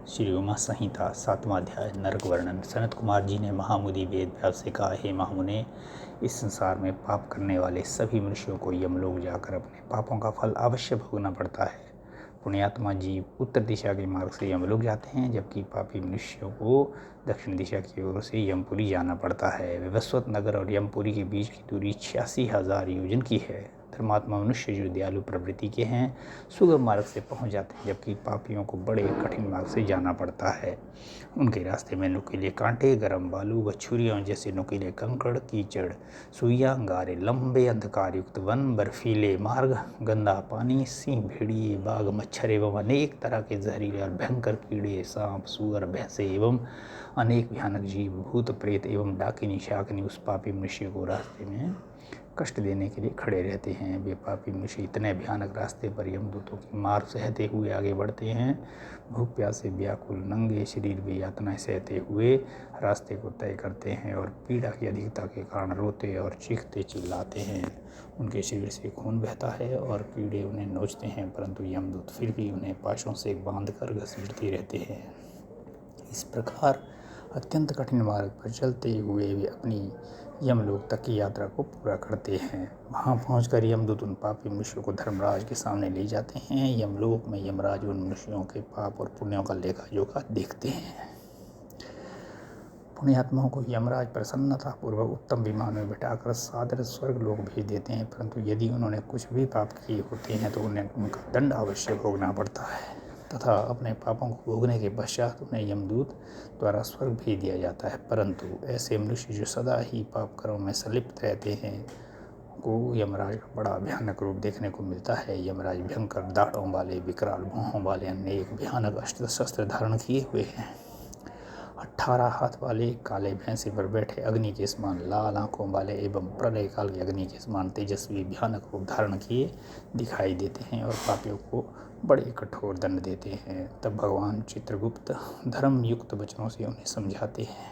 श्री उमा संहिता 7वां अध्याय नरक वर्णन। सनत कुमार जी ने महामुनि वेद व्यास से कहा, हे महामुने, इस संसार में पाप करने वाले सभी मनुष्यों को यमलोक जाकर अपने पापों का फल अवश्य भोगना पड़ता है। पुण्यात्मा जीव उत्तर दिशा के मार्ग से यमलोक जाते हैं, जबकि पापी मनुष्यों को दक्षिण दिशा की ओर से यमपुरी जाना पड़ता है। विवस्वत नगर और यमपुरी के बीच की दूरी 86,000 योजन की है। धर्मात्मा मनुष्य जो दयालु प्रवृत्ति के हैं सुगम मार्ग से पहुंच जाते हैं, जबकि पापियों को बड़े कठिन मार्ग से जाना पड़ता है। उनके रास्ते में नुकीले कांटे, गर्म बालू व छुरियों जैसे नुकीले कंकड़, कीचड़, सुइयां, गारे, लंबे अंधकार युक्त वन, बर्फीले मार्ग, गंदा पानी, सिंह, भेड़िए, बाघ, मच्छर एवं अनेक तरह के जहरीले और भयंकर कीड़े, सांप, सुअर, भैंसे एवं अनेक भयानक जीव, भूत, प्रेत एवं डाकिनी शाकिनी उस पापी मनुष्य को रास्ते में कष्ट देने के लिए खड़े रहते हैं। वे पापी मनुष्य इतने भयानक रास्ते पर यमदूतों की मार सहते हुए आगे बढ़ते हैं। भूख प्यासे व्याकुल नंगे शरीर वे यातनाएं सहते हुए रास्ते को तय करते हैं और पीड़ा की अधिकता के कारण रोते और चीखते चिल्लाते हैं। उनके शरीर से खून बहता है और कीड़े उन्हें नोचते हैं, परंतु यमदूत फिर भी उन्हें पाशों से बांध कर घसीटते रहते हैं। इस प्रकार अत्यंत कठिन मार्ग पर चलते हुए वे अपनी यमलोक तक की यात्रा को पूरा करते हैं। वहां पहुंचकर यमदूत उन पापी मनुष्यों को धर्मराज के सामने ले जाते हैं। यमलोक में यमराज उन मनुष्यों के पाप और पुण्यों का लेखा जोखा देखते हैं। पुण्यात्माओं को यमराज प्रसन्नता पूर्वक उत्तम विमान में बिठाकर सादर स्वर्ग लोक भेज देते हैं, परंतु यदि उन्होंने कुछ भी पाप किए होते हैं तो उन्हें उनका दंड अवश्य भोगना पड़ता है तथा अपने पापों को भोगने के पश्चात उन्हें यमदूत द्वारा स्वर्ग भेज दिया जाता है। परंतु ऐसे मनुष्य जो सदा ही पाप कर्मों में संलिप्त रहते हैं को यमराज का बड़ा भयानक रूप देखने को मिलता है। यमराज भयंकर दाढ़ों वाले, विकराल भौहों वाले, अनेक भयानक अस्त्र शस्त्र धारण किए हुए हैं। 18 हाथ वाले काले भैंसे पर बैठे अग्नि के समान लाल आंखों वाले एवं प्रलय काल के अग्नि के समान तेजस्वी भयानक रूप धारण किए दिखाई देते हैं और पापियों को बड़े कठोर दंड देते हैं। तब भगवान चित्रगुप्त धर्म युक्त वचनों से उन्हें समझाते हैं।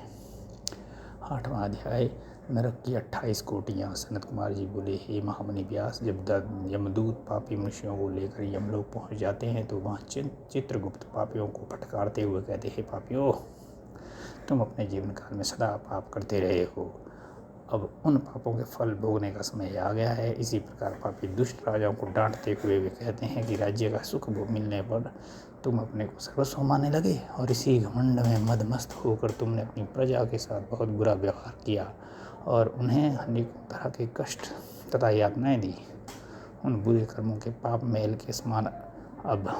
8वां अध्याय नरक की 28 कोटियाँ। सनत कुमार जी बोले, हे महामुनि व्यास, जब यमदूत पापी मनुष्यों को लेकर यमलोक पहुंच जाते हैं तो वहाँ चित्रगुप्त पापियों को फटकारते हुए कहते, हे पापियों, तुम अपने जीवन काल में सदा पाप करते रहे हो, अब उन पापों के फल भोगने का समय आ गया है। इसी प्रकार पापी दुष्ट राजाओं को डांटते हुए वे कहते हैं कि राज्य का सुख मिलने पर तुम अपने को सर्वस्व मानने लगे और इसी घमंड में मदमस्त होकर तुमने अपनी प्रजा के साथ बहुत बुरा व्यवहार किया और उन्हें अनेकों तरह के कष्ट तथा यातनाएं दी। उन बुरे कर्मों के पाप मैल के समान अब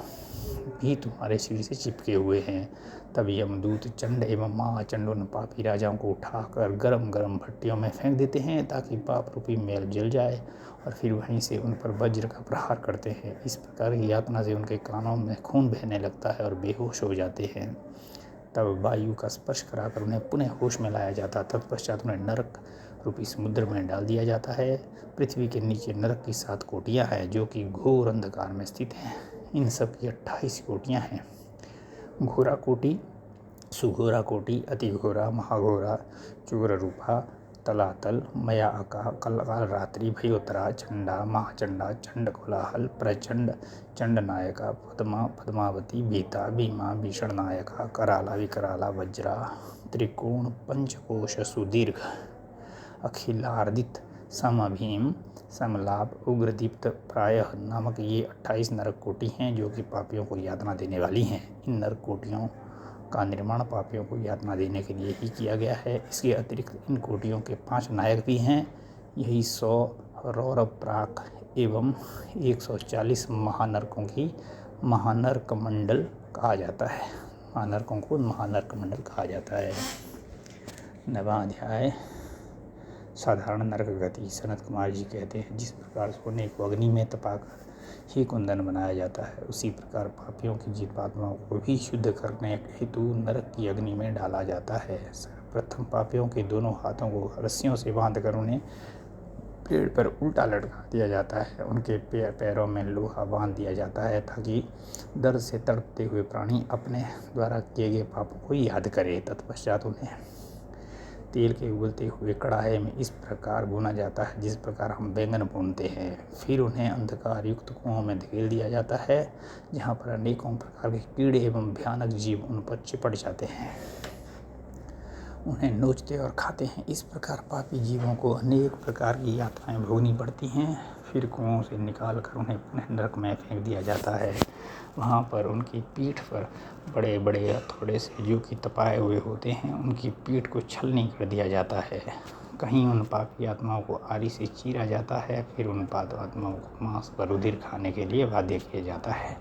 भी तुम्हारे शरीर से चिपके हुए हैं। तब यमदूत चंड एवं महाचंड उन पापी राजाओं को उठाकर गरम गरम भट्टियों में फेंक देते हैं ताकि पाप रूपी मैल जल जाए और फिर वहीं से उन पर वज्र का प्रहार करते हैं। इस प्रकार की यातना से उनके कानों में खून बहने लगता है और बेहोश हो जाते हैं। तब वायु का स्पर्श कराकर उन्हें पुनः होश में लाया जाता। तत्पश्चात उन्हें नरक रूपी समुद्र में डाल दिया जाता है। पृथ्वी के नीचे नरक की 7 कोटियाँ हैं जो कि घोर अंधकार में स्थित हैं। इन सब की 28 कोटियाँ हैं। घोरा कोटि, सुघोरा कोटि, अति घोरा, महाघोरा, चूर रूपा, तलातल, मयाका, काल रात्रि, भयोतरा, चंडा, महाचंडा, चंड कोलाहल, प्रचंड, चंड नायका, पद्मा, पद्मावती, बीता, भीमा, भीषण नायका, कराला, विकराला, वज्रा, त्रिकोण, पंचकोश, सुदीर्घ, अखिलार्दित, समभीम, समलाभ, उग्रदीप्त प्रायः नामक ये 28 नरक कोटि हैं जो कि पापियों को यातना देने वाली हैं। इन नरक कोटियों का निर्माण पापियों को यातना देने के लिए ही किया गया है। इसके अतिरिक्त इन कोटियों के 5 नायक भी हैं। यही 100 रौरव प्राक एवं 140 महानरकों की महानरक मंडल कहा जाता है। महानरकों को महानरक मंडल कहा जाता है। 9वां अध्याय साधारण नरक गति। सनत कुमार जी कहते हैं, जिस प्रकार सोने को अग्नि में तपाकर ही कुंदन बनाया जाता है, उसी प्रकार पापियों की जीवात्माओं को भी शुद्ध करने हेतु नरक की अग्नि में डाला जाता है। सर्वप्रथम पापियों के दोनों हाथों को रस्सियों से बांधकर उन्हें पेड़ पर उल्टा लटका दिया जाता है। उनके पैरों में लोहा बांध दिया जाता है ताकि दर्द से तड़पते हुए प्राणी अपने द्वारा किए गए पापों को याद करे। तत्पश्चात उन्हें तेल के उबलते हुए कढ़ाई में इस प्रकार भुना जाता है जिस प्रकार हम बैंगन भूनते हैं। फिर उन्हें अंधकार युक्त कुओं में धकेल दिया जाता है, जहाँ पर अनेकों प्रकार के कीड़े एवं भयानक जीव उन पर चिपट जाते हैं, उन्हें नोचते और खाते हैं। इस प्रकार पापी जीवों को अनेक प्रकार की यातनाएं भोगनी पड़ती हैं। फिर कुओं से निकाल कर उन्हें पुनः नरक में फेंक दिया जाता है। वहाँ पर उनकी पीठ पर बड़े बड़े हथौड़े से, जो कि तपाए हुए होते हैं, उनकी पीठ को छलनी कर दिया जाता है। कहीं उन पापी आत्माओं को आरी से चीरा जाता है। फिर उन पाप आत्माओं को मांस व रुधिर खाने के लिए बाध्य किया जाता है।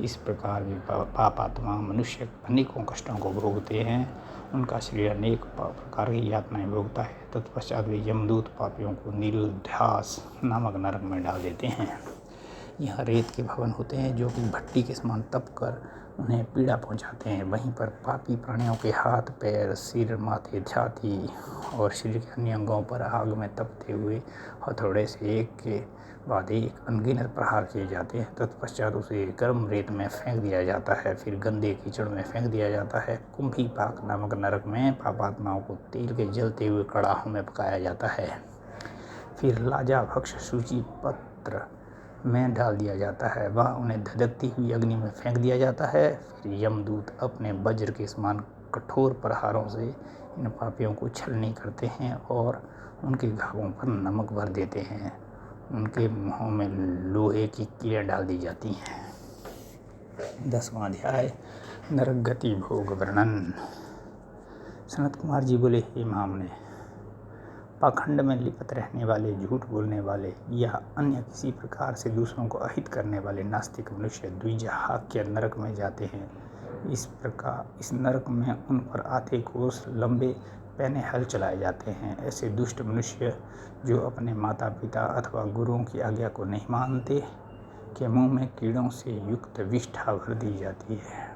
इस प्रकार भी पाप आत्मा मनुष्य अनेकों कष्टों को भोगते हैं। उनका शरीर अनेक प्रकार की यातनाएं भोगता है। तत्पश्चात वे यमदूत पापियों को नीलध्यास नामक नरक में डाल देते हैं। यहाँ रेत के भवन होते हैं, जो कि भट्टी के समान तप कर उन्हें पीड़ा पहुँचाते हैं। वहीं पर पापी प्राणियों के हाथ, पैर, सिर, माथे, छाती और शरीर के अन्य अंगों पर आग में तपते हुए हथौड़े से एक के बाद एक अनगिनत प्रहार किए जाते हैं। तत्पश्चात उसे गर्म रेत में फेंक दिया जाता है। फिर गंदे कीचड़ में फेंक दिया जाता है। कुंभी पाक नामक नरक में पापात्माओं को तेल के जलते हुए कड़ाहों में पकाया जाता है। फिर लाजा भक्ष सूची पत्र में डाल दिया जाता है। वह उन्हें धधकती हुई अग्नि में फेंक दिया जाता है। फिर यमदूत अपने वज्र के समान कठोर प्रहारों से इन पापियों को छलनी करते हैं और उनके घावों पर नमक भर देते हैं। उनके मुंहों में लोहे की कीलें डाल दी जाती हैं। 10वां अध्याय नरक गति भोग वर्णन। सनत कुमार जी बोले, हे महामुने, पाखंड में लिपट रहने वाले, झूठ बोलने वाले या अन्य किसी प्रकार से दूसरों को अहित करने वाले नास्तिक मनुष्य द्विजाहाक्य नरक में जाते हैं। इस नरक में उन पर आधे कोस लंबे पैने हल चलाए जाते हैं। ऐसे दुष्ट मनुष्य जो अपने माता पिता अथवा गुरुओं की आज्ञा को नहीं मानते, के मुंह में कीड़ों से युक्त विष्ठा भर दी जाती है।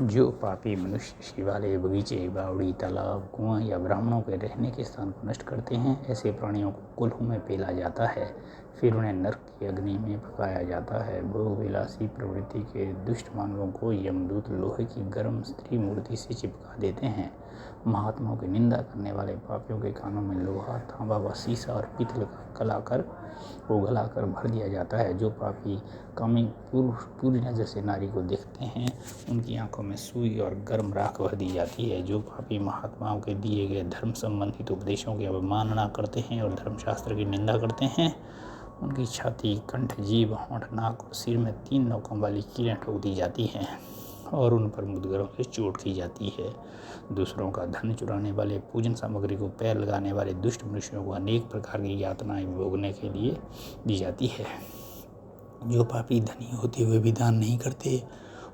जो पापी मनुष्य शिवालय, बगीचे, बावड़ी, तालाब, कुआं या ब्राह्मणों के रहने के स्थान को नष्ट करते हैं, ऐसे प्राणियों को कुल्हों में पेला जाता है। फिर उन्हें नरक की अग्नि में पकाया जाता है। भोग विलासी प्रवृत्ति के दुष्ट मानवों को यमदूत लोहे की गर्म स्त्री मूर्ति से चिपका देते हैं। महात्माओं की निंदा करने वाले पापियों के कानों में लोहा, तांबा व सीसा और पीतल गलाकर भर दिया जाता है। जो पापी कामी पूरी नज़र से नारी को देखते हैं, उनकी आंखों में सुई और गर्म राख भर दी जाती है। जो पापी महात्माओं के दिए गए धर्म संबंधित उपदेशों की अवमानना करते हैं और धर्मशास्त्र की निंदा करते हैं, उनकी छाती, कंठ, जीभ, होंठ, नाक और सिर में 3 नोकों वाली कीलें ठोक दी जाती हैं और उन पर मुद्गरों से चोट की जाती है। दूसरों का धन चुराने वाले, पूजन सामग्री को पैर लगाने वाले दुष्ट मनुष्यों को अनेक प्रकार की यातनाएं भोगने के लिए दी जाती है। जो पापी धनी होते हुए भी दान नहीं करते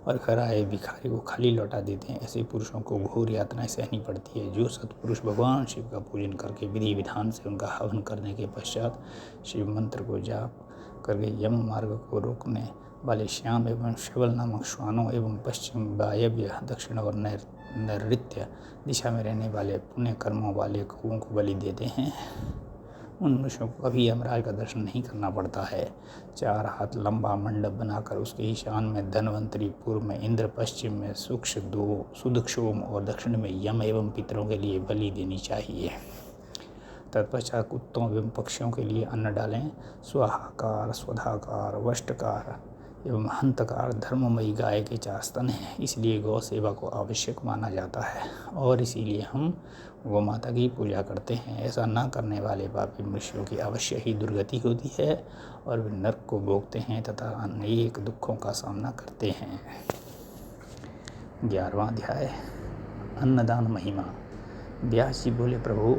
और घर आए भिखारी को खाली लौटा देते हैं, ऐसे पुरुषों को घोर यातनाएं सहनी पड़ती है। जो सत्पुरुष भगवान शिव का पूजन करके विधि विधान से उनका हवन करने के पश्चात शिव मंत्र को जाप करके यम मार्ग को रोकने वाले श्याम एवं शबल नामक श्वानों एवं पश्चिम, वायव्य, दक्षिण और नैऋत्य दिशा में रहने वाले पुण्य कर्मों वाले गौओं को बलि देते हैं, उन मनुष्यों को कभी यमराज का दर्शन नहीं करना पड़ता है। 4 हाथ लंबा मंडप बनाकर उसके ईशान में धनवंतरी, पूर्व में इंद्र, पश्चिम में सुदक्षोम और दक्षिण में यम एवं पितरों के लिए बलि देनी चाहिए। तत्पश्चात कुत्तों एवं पक्षियों के लिए अन्न डालें। स्वाहाकार, स्वधाकार, वष्टकार एवं हंतकार धर्ममयी गाय के 4 स्तन हैं, इसलिए गौ सेवा को आवश्यक माना जाता है और इसीलिए हम गौ माता की पूजा करते हैं। ऐसा न करने वाले पापी मनुष्यों की अवश्य ही दुर्गति होती है और वे नरक को भोगते हैं तथा अनेक दुखों का सामना करते हैं। 11वां अध्याय अन्नदान महिमा। व्यास जी बोले, प्रभु,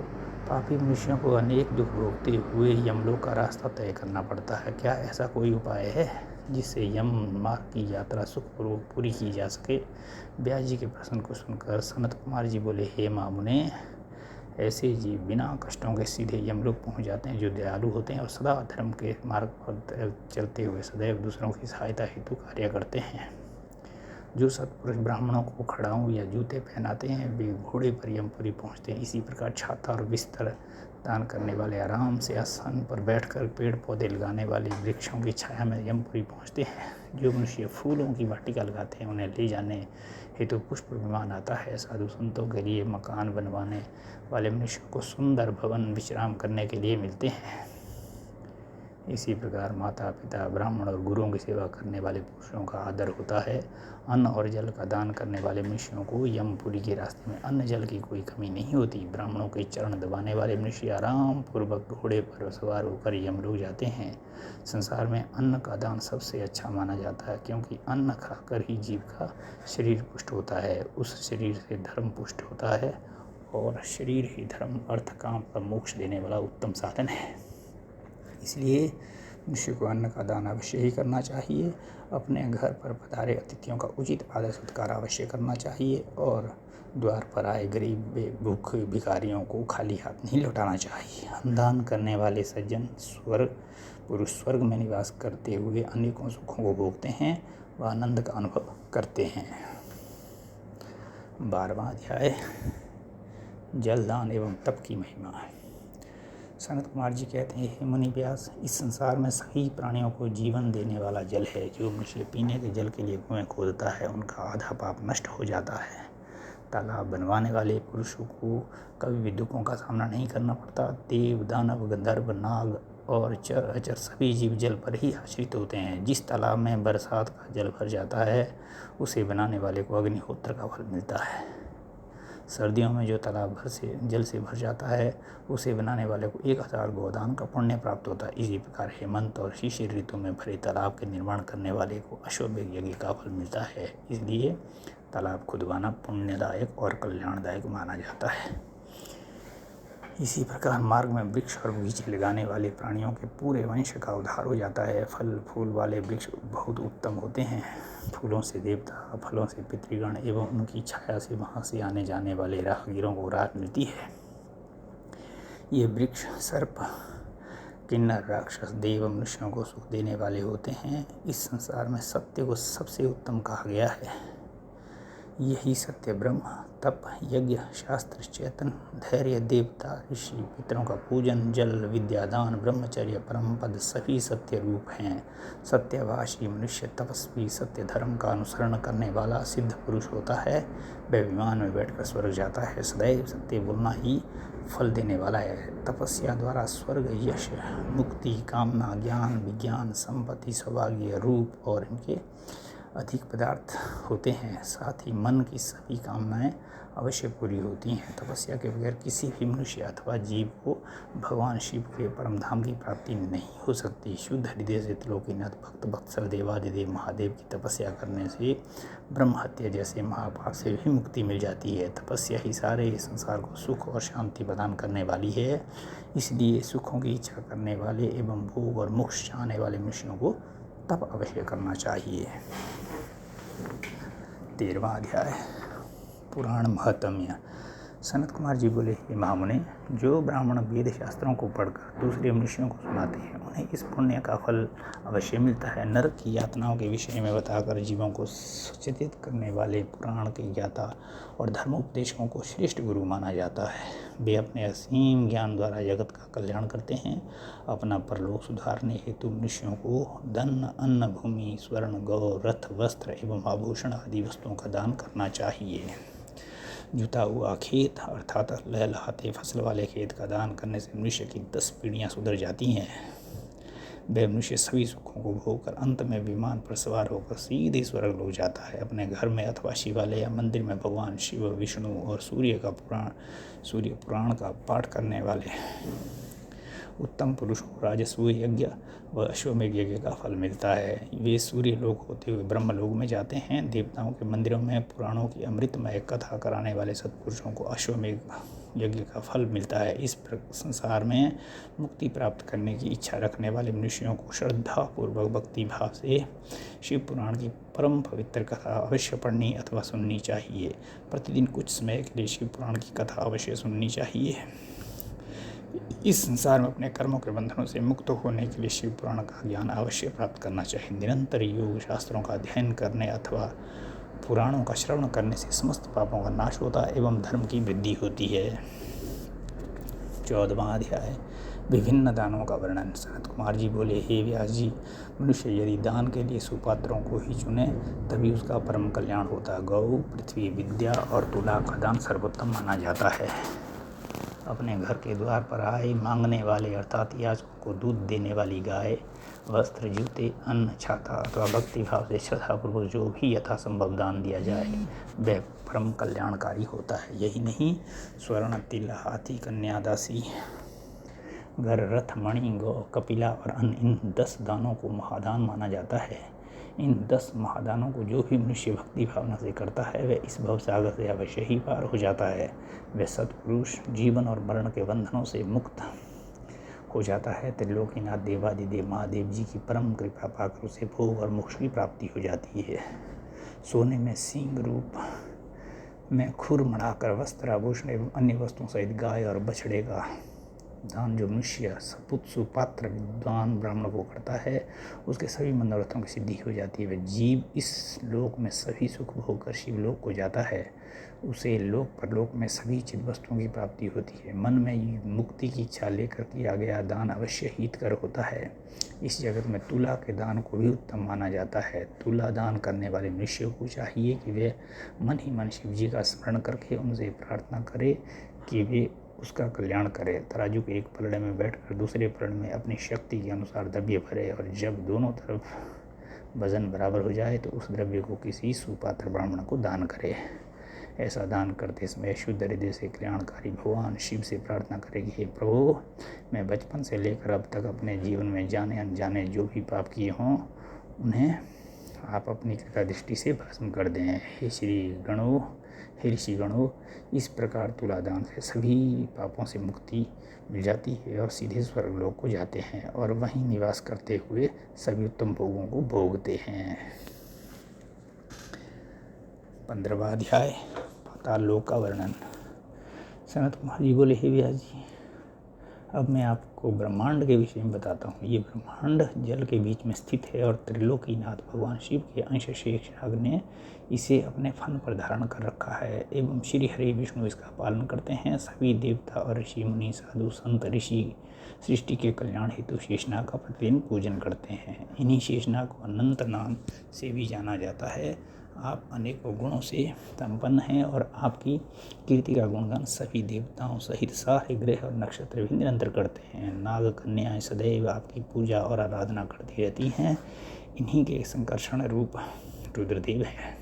पापी मनुष्यों को अनेक दुख भोगते हुए यमलोक का रास्ता तय करना पड़ता है। क्या ऐसा कोई उपाय है जिससे यम मार्ग की यात्रा सुखपूर्वक पूरी की जा सके? व्यास जी के प्रश्न को सुनकर सनत कुमार जी बोले, हे महामुने, ऐसे जीव बिना कष्टों के सीधे यमलोक पहुंच जाते हैं, जो दयालु होते हैं और सदा धर्म के मार्ग पर चलते हुए सदैव दूसरों की सहायता हेतु कार्य करते हैं। जो सत्पुरुष ब्राह्मणों को खड़ाऊं या जूते पहनाते हैं, वे घोड़े पर यमपुरी पहुँचते हैं। इसी प्रकार छाता और बिस्तर दान करने वाले आराम से आसन पर बैठकर पेड़ पौधे लगाने वाले वृक्षों की छाया में यमपुरी पहुँचते हैं। जो मनुष्य फूलों की वाटिका लगाते हैं उन्हें ले जाने हेतु पुष्प विमान आता है। साधु संतों के लिए मकान बनवाने वाले मनुष्यों को सुंदर भवन विश्राम करने के लिए मिलते हैं। इसी प्रकार माता पिता ब्राह्मण और गुरुओं की सेवा करने वाले पुरुषों का आदर होता है। अन्न और जल का दान करने वाले मनुष्यों को यमपुरी के रास्ते में अन्न जल की कोई कमी नहीं होती। ब्राह्मणों के चरण दबाने वाले मनुष्य आराम पूर्वक घोड़े पर सवार होकर यमलोक जाते हैं। संसार में अन्न का दान सबसे अच्छा माना जाता है, क्योंकि अन्न खाकर ही जीव का शरीर पुष्ट होता है। उस शरीर से धर्म पुष्ट होता है और शरीर ही धर्म अर्थ काम का मोक्ष देने वाला उत्तम साधन है। इसलिए मनुष्य को अन्न का दान अवश्य ही करना चाहिए। अपने घर पर पधारे अतिथियों का उचित आदर सत्कार अवश्य करना चाहिए और द्वार पर आए गरीब भूखे भिखारियों को खाली हाथ नहीं लौटाना चाहिए। दान करने वाले सज्जन स्वर्ग में निवास करते हुए अनेकों सुखों को भोगते हैं व आनंद का अनुभव करते हैं। 12वां अध्याय जलदान एवं तप की महिमा। सनत कुमार जी कहते हैं, हे मुनि व्यास, इस संसार में सभी प्राणियों को जीवन देने वाला जल है। जो मनुष्य पीने के जल के लिए कुएं खोदता है उनका आधा पाप नष्ट हो जाता है। तालाब बनवाने वाले पुरुषों को कभी भी दुखों का सामना नहीं करना पड़ता। देव दानव गंधर्व नाग और चर अचर सभी जीव जल पर ही आश्रित होते हैं। जिस तालाब में बरसात का जल भर जाता है उसे बनाने वाले को अग्निहोत्र का फल मिलता है। सर्दियों में जो तालाब जल से भर जाता है उसे बनाने वाले को 1000 गोदान का पुण्य प्राप्त होता है। इसी प्रकार हेमंत और शिशिर ऋतु में भरे तालाब के निर्माण करने वाले को अश्वमेध यज्ञ का फल मिलता है। इसलिए तालाब खुदवाना पुण्यदायक और कल्याणदायक माना जाता है। इसी प्रकार मार्ग में वृक्ष और बगीचे लगाने वाले प्राणियों के पूरे वंश का उद्धार हो जाता है। फल फूल वाले वृक्ष बहुत उत्तम होते हैं। फूलों से देवता, फलों से पितृगण एवं उनकी छाया से वहाँ से आने जाने वाले राहगीरों को राहत मिलती है। ये वृक्ष सर्प, किन्नर, राक्षस, देव, मनुष्यों को सुख देने वाले होते हैं। इस संसार में सत्य को सबसे उत्तम कहा गया है। यही सत्य ब्रह्म, तप, यज्ञ, शास्त्र, चेतन, धैर्य, देवता, ऋषि, पितरों का पूजन, जल, विद्यादान, ब्रह्मचर्य, परम पद सभी सत्य रूप हैं। सत्यभाषी मनुष्य तपस्वी, सत्य धर्म का अनुसरण करने वाला सिद्ध पुरुष होता है। वह विमान में बैठकर स्वर्ग जाता है। सदैव सत्य बोलना ही फल देने वाला है। तपस्या द्वारा स्वर्ग, यश, मुक्ति, कामना, ज्ञान, विज्ञान, संपत्ति, सौभाग्य, रूप और इनके अधिक पदार्थ होते हैं। साथ ही मन की सभी कामनाएं अवश्य पूरी होती हैं। तपस्या के बगैर किसी भी मनुष्य अथवा जीव को भगवान शिव के परम धाम की प्राप्ति नहीं हो सकती। शुद्ध हृदय से त्रिलोकीनाथ भक्त वत्सल देवादिदेव महादेव की तपस्या करने से ब्रह्म हत्या जैसे महापाप से भी मुक्ति मिल जाती है। तपस्या ही सारे संसार को सुख और शांति प्रदान करने वाली है। इसलिए सुखों की इच्छा करने वाले एवं भोग और मोक्ष चाहने वाले मनुष्यों को तप अवश्य करना चाहिए। 13वां अध्याय पुराण महत्म्य। सनत कुमार जी बोले, हे महामुने, जो ब्राह्मण वेद शास्त्रों को पढ़कर दूसरे मनुष्यों को सुनाते हैं उन्हें इस पुण्य का फल अवश्य मिलता है। नरक की यातनाओं के विषय में बताकर जीवों को सचेतित करने वाले पुराण के ज्ञाता और धर्मोपदेशकों को श्रेष्ठ गुरु माना जाता है। वे अपने असीम ज्ञान द्वारा जगत का कल्याण करते हैं। अपना परलोक सुधारने हेतु मनुष्यों को धन, अन्न, भूमि, स्वर्ण, गौ, रथ, वस्त्र एवं आभूषण आदि वस्तुओं का दान करना चाहिए। जुता हुआ खेत अर्थात लहलहाते फसल वाले खेत का दान करने से मनुष्य की 10 पीढ़ियाँ सुधर जाती हैं। वह मनुष्य सभी सुखों को भोगकर अंत में विमान पर सवार होकर सीधे स्वर्ग लोक जाता है। अपने घर में अथवा शिवालय या मंदिर में भगवान शिव, विष्णु और सूर्य पुराण का पाठ करने वाले उत्तम पुरुष को राजसूय यज्ञ व अश्वमेध यज्ञ का फल मिलता है। वे सूर्य लोक होते हुए ब्रह्म लोक में जाते हैं। देवताओं के मंदिरों में पुराणों की अमृतमय कथा कराने वाले सत्पुरुषों को अश्वमेध यज्ञ का फल मिलता है। इस संसार में मुक्ति प्राप्त करने की इच्छा रखने वाले मनुष्यों को श्रद्धापूर्वक भक्ति भाव से शिव पुराण की परम पवित्र कथा अवश्य पढ़नी अथवा सुननी चाहिए। प्रतिदिन कुछ समय के लिए शिव पुराण की कथा अवश्य सुननी चाहिए। इस संसार में अपने कर्मों के बंधनों से मुक्त होने के लिए शिव पुराण का ज्ञान अवश्य प्राप्त करना चाहिए। निरंतर योग शास्त्रों का अध्ययन करने अथवा पुराणों का श्रवण करने से समस्त पापों का नाश होता है एवं धर्म की वृद्धि होती है। 14वां अध्याय विभिन्न दानों का वर्णन। सनत कुमार जी बोले, हे व्यास जी, मनुष्य यदि दान के लिए सुपात्रों को ही चुने तभी उसका परम कल्याण होता है। गौ, पृथ्वी, विद्या और तुला का दान सर्वोत्तम माना जाता है। अपने घर के द्वार पर आए मांगने वाले अर्थात याचकों को दूध देने वाली गाय, वस्त्र, जूते, अन्न, छाता अथवा भक्ति भाव से श्रद्धापूर्वक जो भी यथासंभव दान दिया जाए वह परम कल्याणकारी होता है। यही नहीं, स्वर्ण, तिल, हाथी, कन्या, दासी, घर, रथ, मणि, गौ, कपिला और अन्य इन 10 दानों को महादान माना जाता है। इन 10 महादानों को जो भी मनुष्य भक्ति भावना से करता है वह इस भव सागर से अवश्य ही पार हो जाता है। वह सत्पुरुष जीवन और मरण के बंधनों से मुक्त हो जाता है। त्रिलोकीनाथ देवादिदेव महादेव जी की परम कृपा पाकर उसे भोग और मोक्ष की प्राप्ति हो जाती है। सोने में सींग रूप में खुर मढ़ाकर वस्त्र, आभूषण एवं अन्य वस्तुओं सहित गाय और बछड़े का दान जो मनुष्य सपुत सुपात्र विद्वान ब्राह्मण को करता है उसके सभी मनोरथों की सिद्धि हो जाती है। वह जीव इस लोक में सभी सुख भोग कर शिवलोक को जाता है। उसे लोक परलोक में सभी चिद वस्तुओं की प्राप्ति होती है। मन में मुक्ति की इच्छा लेकर किया गया दान अवश्य हितकर होता है। इस जगत में तुला के दान को भी उत्तम माना जाता है। तुला दान करने वाले मनुष्य को चाहिए कि वे मन ही मन शिव जी का स्मरण करके उनसे प्रार्थना करे कि वे उसका कल्याण करे। तराजू के एक पलड़े में बैठकर दूसरे पलड़े में अपनी शक्ति के अनुसार द्रव्य भरे और जब दोनों तरफ वजन बराबर हो जाए तो उस द्रव्य को किसी सुपात्र ब्राह्मण को दान करे। ऐसा दान करते समय शुद्ध हृदय से कल्याणकारी भगवान शिव से प्रार्थना करे कि हे प्रभु, मैं बचपन से लेकर अब तक अपने जीवन में जाने अनजाने जो भी पाप किए हों उन्हें आप अपनी कृपा दृष्टि से भस्म कर दें। हे ऋषि गणों, इस प्रकार तुलादान से सभी पापों से मुक्ति मिल जाती है और सीधे स्वर्गलोक को जाते हैं और वहीं निवास करते हुए सभी उत्तम भोगों को भोगते हैं। 15वां अध्याय पाताल लोक का वर्णन। सनत कुमार जी बोले, हे व्यास जी, अब मैं आपको ब्रह्मांड के विषय में बताता हूँ। ये ब्रह्मांड जल के बीच में स्थित है और त्रिलोकीनाथ भगवान शिव के अंश शेषनाग ने इसे अपने फन पर धारण कर रखा है एवं श्री हरि विष्णु इसका पालन करते हैं। सभी देवता और ऋषि मुनि साधु संत ऋषि सृष्टि के कल्याण हेतु शेषनाग का प्रतिदिन पूजन करते हैं। इन्हीं शेषनाग को अनंत नाम से भी जाना जाता है। आप अनेकों गुणों से संपन्न हैं और आपकी कीर्ति का गुणगान सभी देवताओं सहित सारे ग्रह और नक्षत्र भी निरंतर करते हैं। नाग कन्याएं सदैव आपकी पूजा और आराधना करती रहती हैं। इन्हीं के संकर्षण रूप रुद्रदेव हैं।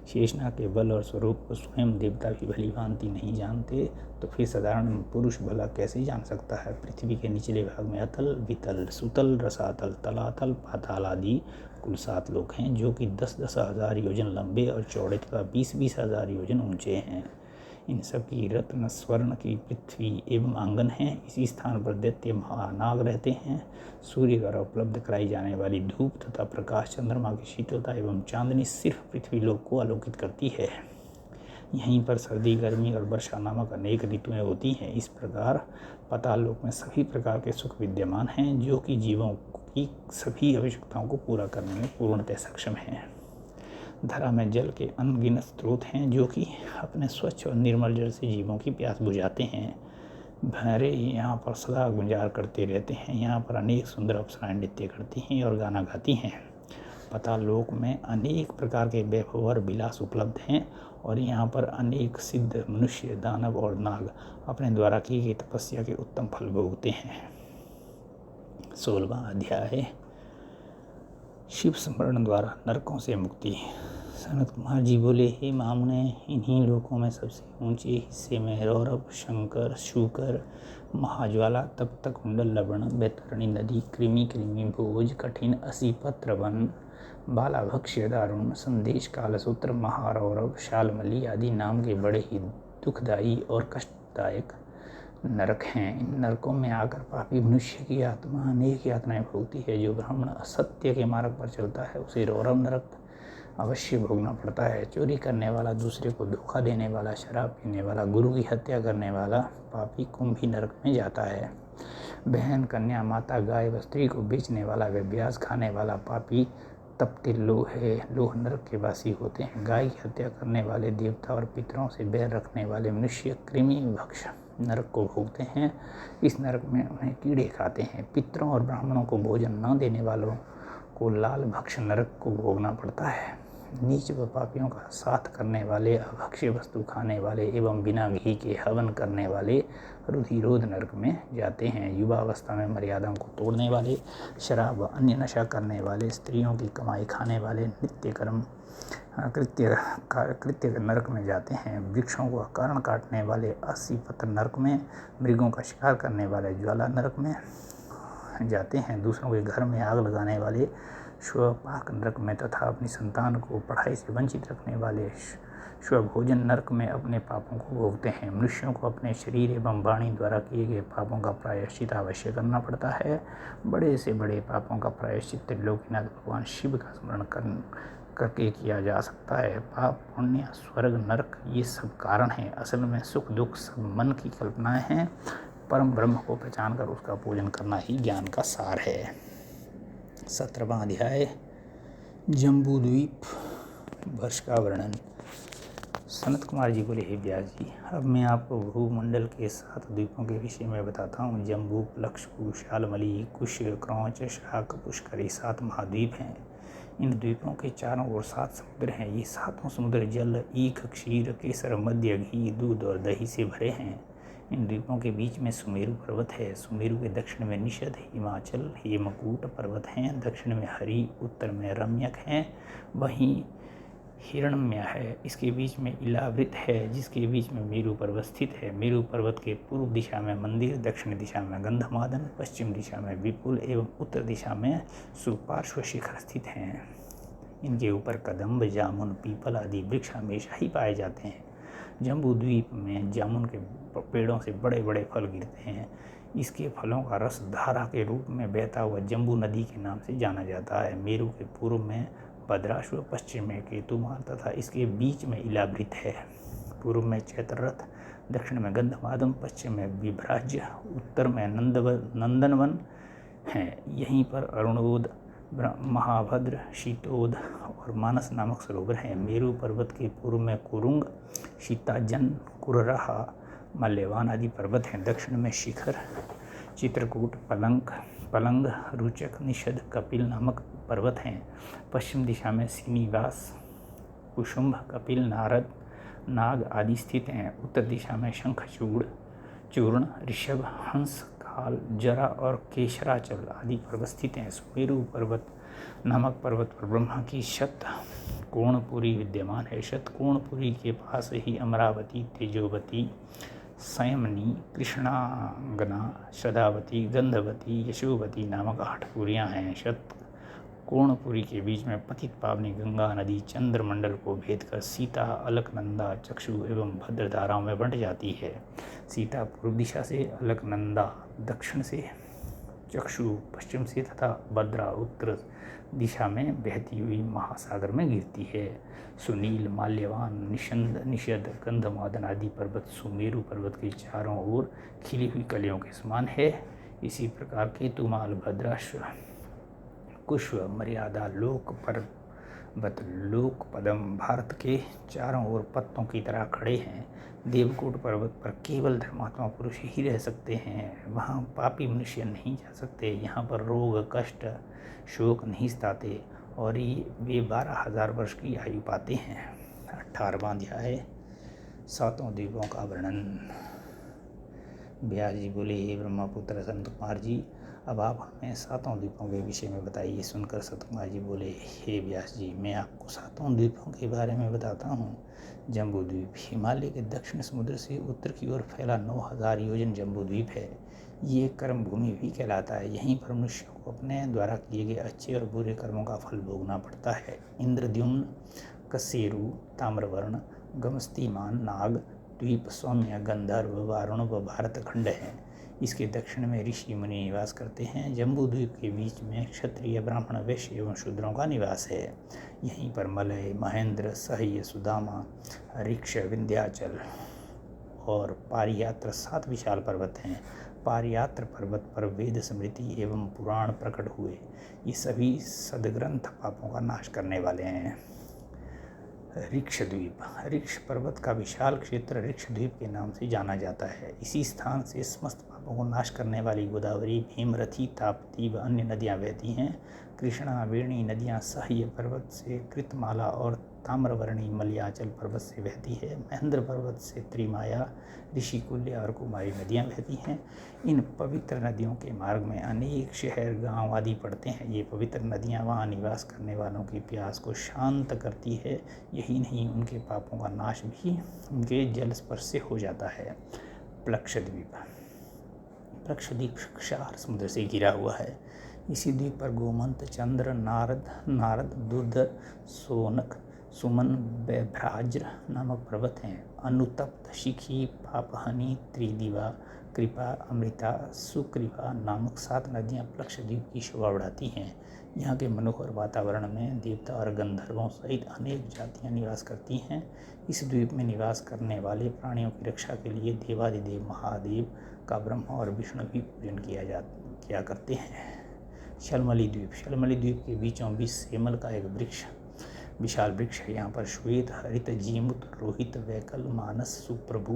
शेषनाग के बल और स्वरूप को स्वयं देवता भी भली भांति नहीं जानते तो फिर साधारण पुरुष भला कैसे जान सकता है। पृथ्वी के निचले भाग में अतल, वितल, सुतल, रसातल, तलातल, पाताल आदि कुल 7 लोक हैं जो कि 10-10 हज़ार योजन लंबे और चौड़े तथा 20-20 हज़ार योजन ऊंचे हैं। इन सब की रत्न स्वर्ण की पृथ्वी एवं आंगन हैं। इसी स्थान पर दैत्य महानाग रहते हैं। सूर्य द्वारा उपलब्ध कराई जाने वाली धूप तथा प्रकाश, चंद्रमा की शीतलता एवं चांदनी सिर्फ पृथ्वी लोक को आलोकित करती है। यहीं पर सर्दी, गर्मी और वर्षा नामक अनेक ऋतुएं होती हैं। इस प्रकार पाताल लोक में सभी प्रकार के सुख विद्यमान हैं जो कि जीवों की सभी आवश्यकताओं को पूरा करने में पूर्णतः सक्षम हैं। धरा में जल के अनगिनत स्रोत हैं जो कि अपने स्वच्छ और निर्मल जल से जीवों की प्यास बुझाते हैं। भंवरे यहाँ पर सदा गुंजार करते रहते हैं। यहाँ पर अनेक सुंदर अप्सराएं नृत्य करती हैं और गाना गाती हैं। पाताल लोक में अनेक प्रकार के वैभव और विलास उपलब्ध हैं और यहाँ पर अनेक सिद्ध मनुष्य, दानव और नाग अपने द्वारा की गई तपस्या के उत्तम फल भोगते हैं। 16वां अध्याय शिव स्मरण द्वारा नरकों से मुक्ति। सनत कुमार जी बोले, हे महामुने, इन्हीं लोकों में सबसे ऊंचे हिस्से में रौरव, शंकर, शूकर, महाज्वाला, तप्त कुंडल, लवण, बैतरणी नदी, कृमि, भोज, कठिन, असीपत्र वन, बालाभक्ष्य, दारुण, संदेश, कालसूत्र, महारौरव, शालमली आदि नाम के बड़े ही दुखदायी और कष्टदायक नरक हैं। इन नरकों में आकर पापी मनुष्य की आत्मा अनेक यातनाएं भोगती है। जो ब्राह्मण असत्य के मार्ग पर चलता है उसे रौरव नरक अवश्य भोगना पड़ता है। चोरी करने वाला, दूसरे को धोखा देने वाला, शराब पीने वाला, गुरु की हत्या करने वाला पापी कुंभी नरक में जाता है। बहन, कन्या, माता, गाय व स्त्री को बेचने वाला, व्यभिचार खाने वाला पापी तपते लोह नरक के वासी होते हैं। गाय की हत्या करने वाले, देवता और पितरों से बैर रखने वाले मनुष्य कृमि भक्ष नरक को भोगते हैं। इस नरक में उन्हें कीड़े खाते हैं। पितरों और ब्राह्मणों को भोजन न देने वालों को लाल भक्ष नरक को भोगना पड़ता है। नीच व पापियों का साथ करने वाले, अभक्ष्य वस्तु खाने वाले एवं बिना घी के हवन करने वाले रुधिरोध नरक में जाते हैं। युवावस्था में मर्यादाओं को तोड़ने वाले, शराब व अन्य नशा करने वाले, स्त्रियों की कमाई खाने वाले, नित्य कर्म कृत्य नरक में जाते हैं। वृक्षों को कारण काटने वाले अस्सी पत्र नरक में, मृगों का शिकार करने वाले ज्वाला नरक में जाते हैं। दूसरों के घर में आग लगाने वाले स्वपाक नरक में तथा अपनी संतान को पढ़ाई से वंचित रखने वाले स्वभोजन नरक में अपने पापों को भोगते हैं। मनुष्यों को अपने शरीर एवं वाणी द्वारा किए गए पापों का प्रायश्चित अवश्य करना पड़ता है। बड़े से बड़े पापों का प्रायश्चित त्रिलोकीनाथ भगवान शिव का स्मरण करके किया जा सकता है। पाप, पुण्य, स्वर्ग, नरक ये सब कारण हैं। असल में सुख दुख सब मन की कल्पनाएं हैं। परम ब्रह्म को पहचान कर उसका पूजन करना ही ज्ञान का सार है। 17वां अध्याय जम्बू द्वीप वर्ष का वर्णन। सनत कुमार जी बोले, हे व्यास जी, अब मैं आपको भूमंडल के 7 द्वीपों के विषय में बताता हूँ। जम्बू, प्लक्षु, शालमली, कुश, क्रौंच, शाक, पुष्कर ये 7 महाद्वीप हैं। इन द्वीपों के चारों ओर 7 समुद्र हैं। ये 7 समुद्र जल, ईख, क्षीर, केसर, मद्य, घी, दूध और दही से भरे हैं। इन द्वीपों के बीच में सुमेरु पर्वत है। सुमेरु के दक्षिण में निषद, हिमाचल, हेमकूट पर्वत हैं। दक्षिण में हरि, उत्तर में रम्यक हैं। वहीं हिरण्य है। इसके बीच में इलावृत है, जिसके बीच में मेरु पर्वत स्थित है। मेरु पर्वत के पूर्व दिशा में मंदिर, दक्षिण दिशा में गंधमादन, पश्चिम दिशा में विपुल एवं उत्तर दिशा में सुपार्श्व शिखर स्थित हैं। इनके ऊपर कदम्ब, जामुन, पीपल आदि वृक्ष हमेशा ही पाए जाते हैं। जम्बू द्वीप में जामुन के पेड़ों से बड़े बड़े फल गिरते हैं। इसके फलों का रस धारा के रूप में बहता हुआ जम्बू नदी के नाम से जाना जाता है। मेरु के पूर्व में भद्राश्व, पश्चिम में केतुमार तथा इसके बीच में इलावृत है। पूर्व में चैत्ररथ, दक्षिण में गंधमादन, पश्चिम में विभ्राज्य, उत्तर में नंदनवन है। यहीं पर अरुणोद, महाभद्र, शीतोद और मानस नामक सरोवर हैं। मेरु पर्वत के पूर्व में कुरुंग, सीताजन, कुरराहा, मल्यवान आदि पर्वत हैं। दक्षिण में शिखर, चित्रकूट, पलंग, रुचक, निषद, कपिल नामक पर्वत हैं। पश्चिम दिशा में श्रीनिवास, कुसुम्भ, कपिल, नारद, नाग आदि स्थित हैं। उत्तर दिशा में शंखचूड़, चूर्ण, ऋषभ, हंस, काल, जरा और केशराचल आदि पर्वत स्थित हैं। सुमेरु पर्वत नामक पर्वत पर ब्रह्मा की शतकोणपुरी विद्यमान है। शतकोणपुरी के पास ही अमरावती, तेजोवती, संयमनी, कृष्णांगना, श्रद्धावती, गंधवती, यशोवती नामक 8 पुरियाँ हैं। शतकोणपुरी के बीच में पतित पावनी गंगा नदी चंद्रमंडल को भेद कर सीता, अलकनंदा, चक्षु एवं भद्र धाराओं में बंट जाती है। सीता पूर्व दिशा से, अलकनंदा दक्षिण से, चक्षु पश्चिम से तथा भद्रा उत्तर दिशा में बहती हुई महासागर में गिरती है। सुनील, माल्यवान, निषद, गंधमादन आदि पर्वत सुमेरु पर्वत के चारों ओर खिली हुई कलियों के समान है। इसी प्रकार केतुमाल, भद्राश्व, कुश्व, मर्यादा, लोक पदम भारत के चारों ओर पत्तों की तरह खड़े हैं। देवकोट पर्वत पर केवल धर्मात्मा पुरुष ही रह सकते हैं। वहाँ पापी मनुष्य नहीं जा सकते। यहाँ पर रोग, कष्ट, शोक नहीं सताते और वे 12,000 वर्ष की आयु पाते हैं। 18वां अध्याय 7 द्वीपों का वर्णन। व्यास जी बोले, हे ब्रह्मपुत्र संत कुमार जी, अब आप हमें 7 द्वीपों के विषय में बताइए। सुनकर संत कुमार जी बोले, हे व्यास जी, मैं आपको 7 द्वीपों के बारे में बताता हूँ। जम्बू द्वीप हिमालय के दक्षिण समुद्र से उत्तर की ओर फैला 9,000 योजन जम्बू द्वीप है। ये कर्म भूमि भी कहलाता है। यहीं पर मनुष्यों को अपने द्वारा किए गए अच्छे और बुरे कर्मों का फल भोगना पड़ता है। इंद्रद्युम्न, कसेरु, ताम्रवर्ण, गमस्तिमान, नाग द्वीप, सौम्य, गंधर्व, वारुण व भारत खंड हैं। इसके दक्षिण में ऋषि मुनि निवास करते हैं। जम्बू द्वीप के बीच में क्षत्रिय, ब्राह्मण, वैश्य एवं शूद्रों का निवास है। यहीं पर मलय, महेंद्र, सह्य, सुदामा, ऋक्ष, विंध्याचल और पारियात्र 7 विशाल पर्वत हैं। पारियात्र पर्वत पर वेद स्मृति एवं पुराण प्रकट हुए। ये सभी सदग्रंथ पापों का नाश करने वाले हैं। ऋक्ष द्वीप। ऋक्ष पर्वत का विशाल क्षेत्र ऋक्ष द्वीप के नाम से जाना जाता है। इसी स्थान से समस्त पापों को नाश करने वाली गोदावरी, भीमरथी, ताप्ती व अन्य नदियाँ बहती हैं। कृष्णा, वेणी नदियाँ सह्य पर्वत से कृतमाला और ताम्रवर्णी मलयाचल पर्वत से बहती है। महेंद्र पर्वत से त्रिमाया, ऋषिकुल्य और कुमारी नदियाँ बहती हैं। इन पवित्र नदियों के मार्ग में अनेक शहर, गांव आदि पड़ते हैं। ये पवित्र नदियाँ वहाँ निवास करने वालों की प्यास को शांत करती है। यही नहीं, उनके पापों का नाश भी उनके जल स्पर्श से हो जाता है। प्लक्षद्वीप। प्लक्षद्वीप क्षार समुद्र से घिरा हुआ है। इसी द्वीप पर गोमंत, चंद्र, नारद, दुर्धर, सोनक, सुमन, वैभ्राज्र नामक पर्वत हैं। अनुतप्त, शिखी, पापहनी, त्रिदिवा, कृपा, अमृता, सुकृपा नामक 7 नदियाँ प्लक्षद्वीप की शोभा बढ़ाती हैं। यहाँ के मनोहर वातावरण में देवता और गंधर्वों सहित अनेक जातियाँ निवास करती हैं। इस द्वीप में निवास करने वाले प्राणियों की रक्षा के लिए देवादिदेव महादेव का ब्रह्मा और विष्णु भी पूजन किया करते हैं। शलमली द्वीप। शलमली द्वीप के बीचों बीच सेमल का एक विशाल वृक्ष है। यहाँ पर श्वेत, हरित, जीमुत, रोहित, वैकल, मानस, सुप्रभु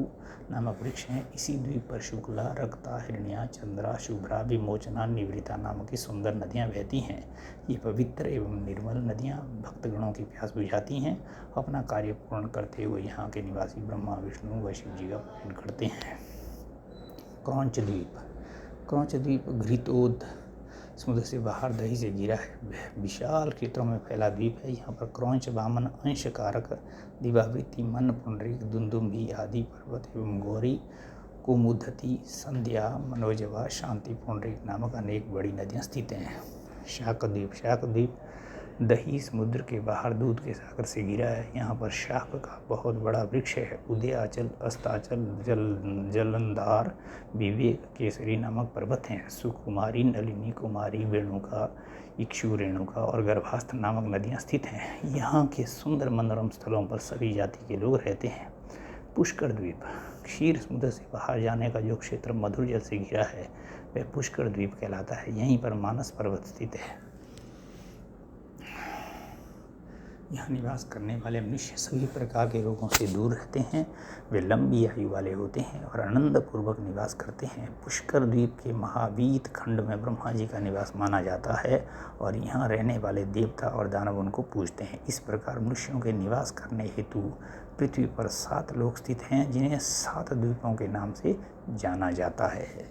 नामक वृक्ष हैं। इसी द्वीप पर शुक्ला, रक्ता, हिरण्या, चंद्रा, शुभ्रा, विमोचना, निवृता नामक की सुंदर नदियाँ बहती हैं। ये पवित्र एवं निर्मल नदियाँ भक्तगणों की प्यास बुझाती हैं। अपना कार्य पूर्ण करते हुए यहाँ के निवासी ब्रह्मा, विष्णु व शिव जी का पूजन करते हैं। क्रौंच द्वीप। क्रौंच द्वीप घृतोद समुद्र से बाहर दही से घिरा है। विशाल क्षेत्रों में फैला द्वीप है। यहाँ पर क्रौंच, वामन, अंशकारक, दिवावृत्ति, मन, पुंडरीक, दुंदुभि आदि पर्वत एवं गौरी, कुमुदती, संध्या, मनोजवा, शांति, पुंडरीक नामक अनेक बड़ी नदियाँ स्थित हैं। शाकद्वीप। शाकद्वीप दही समुद्र के बाहर दूध के सागर से घिरा है। यहाँ पर शाक का बहुत बड़ा वृक्ष है। उदयाचल, अस्ताचल, जलंधार, विवेक, केसरी नामक पर्वत हैं। सुकुमारी, नलिनी, कुमारी, वेणुका, इक्षु, रेणुका और गर्भास्थ नामक नदियाँ स्थित हैं। यहाँ के सुंदर मनोरम स्थलों पर सभी जाति के लोग रहते हैं। पुष्कर द्वीप। क्षीर समुद्र से बाहर जाने का जो क्षेत्र मधुर जल से घिरा है वह पुष्कर द्वीप कहलाता है। यहीं पर मानस पर्वत स्थित है। यहाँ निवास करने वाले मनुष्य सभी प्रकार के रोगों से दूर रहते हैं। वे लंबी आयु वाले होते हैं और आनंदपूर्वक निवास करते हैं। पुष्कर द्वीप के महावीत खंड में ब्रह्मा जी का निवास माना जाता है और यहाँ रहने वाले देवता और दानव उनको पूजते हैं। इस प्रकार मनुष्यों के निवास करने हेतु पृथ्वी पर 7 लोक स्थित हैं, जिन्हें 7 द्वीपों के नाम से जाना जाता है।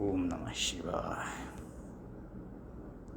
ओम नमः शिवाय।